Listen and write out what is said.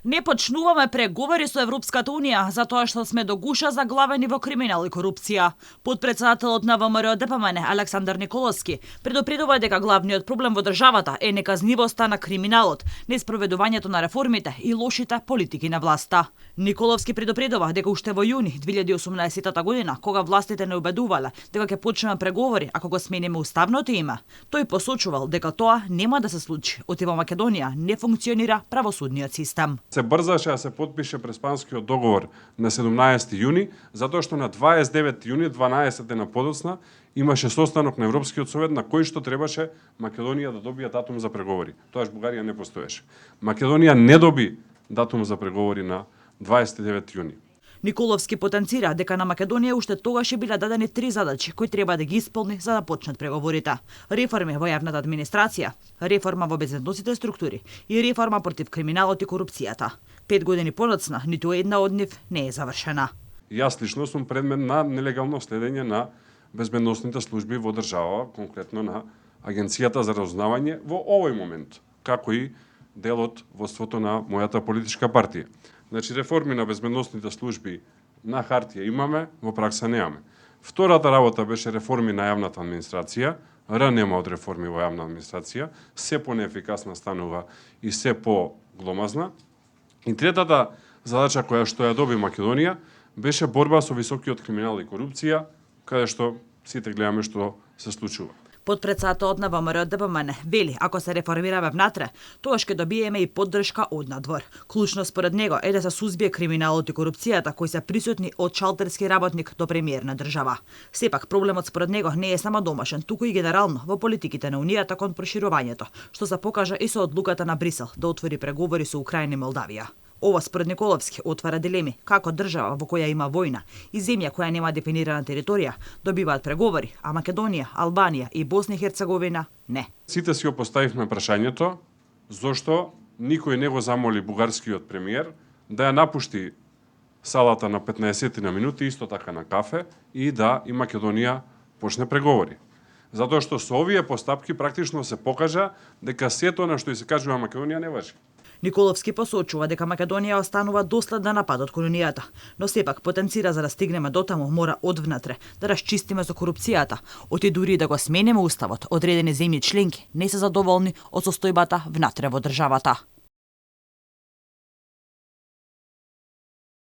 Не почнуваме преговори со Европската Унија затоа што сме до гуша заглавени во криминал и корупција. Подпредседателот на ВМРО ДПМН Александар Николовски предупредува дека главниот проблем во државата е неказнивоста на криминалот, неспроведувањето на реформите и лошите политики на власта. Николовски предупредува дека уште во јуни 2018 година, кога властите не убедувале дека ќе почнеме преговори ако го смениме уставното име, тој посочувал дека тоа нема да се случи, оти во Македонија не функционира правосудниот систем. Се брзаше да се потпише Преспанскиот договор на 17 јуни, затоа што на 29 јуни, 12 дена подоцна, имаше состанок на Европскиот совет на кој што требаше Македонија да добие датум за преговори. Тоаш Бугарија не постоеше. Македонија не доби датум за преговори на 29 јуни. Николовски потенцира дека на Македонија уште тогаш биле дадени 3 задачи кои треба да ги исполни за да почнат преговорите. Реформи во јавната администрација, реформа во безбедносните структури и реформа против криминалот и корупцијата. 5 години поноцна, ниту една од нив не е завршена. Јас лично сум предмет на нелегално следење на безбедносните служби во држава, конкретно на Агенцијата за разузнавање во овој момент, како и дел од водството на мојата политичка партија. Значи, реформи на безбедносните служби на хартија имаме, во пракса немаме. Втората работа беше реформи на јавната администрација. Нема од реформи во јавна администрација, се по-неефикасна станува и се по-гломазна. И третата задача која што ја доби Македонија беше борба со високиот криминал и корупција, каде што сите гледаме што се случува. Подпредседателот на ВМРО ДПМН вели, ако се реформираме внатре, тогаш ќе добиеме и поддршка од надвор. Клучно според него е да се сузбие криминалот и корупцијата кои се присутни од шалтерски работник до премиер на држава. Сепак проблемот според него не е само домашен, туку и генерално во политиките на Унијата кон проширувањето, што се покажа и со одлуката на Брисел да отвори преговори со Украина и Молдавија. Ова според Николовски отвара дилеми како држава во која има војна и земја која нема дефинирана територија добиваат преговори, а Македонија, Албанија и Босна и Херцеговина не. Сите си го поставивме прашањето зошто никој не го замоли бугарскиот премиер да ја напушти салата на 15 на минути, исто така на кафе, и да и Македонија почне преговори. Затоа што со овие постапки практично се покажа дека сето на што и се кажува Македонија не важи. Николовски посочува дека Македонија останува доследна на патот кон Унијата, но сепак потенцира за да стигнеме дотаму мора одвнатре да расчистиме со корупцијата, оти дури да го смениме уставот, одредени земји членки не се задоволни од состојбата внатре во државата.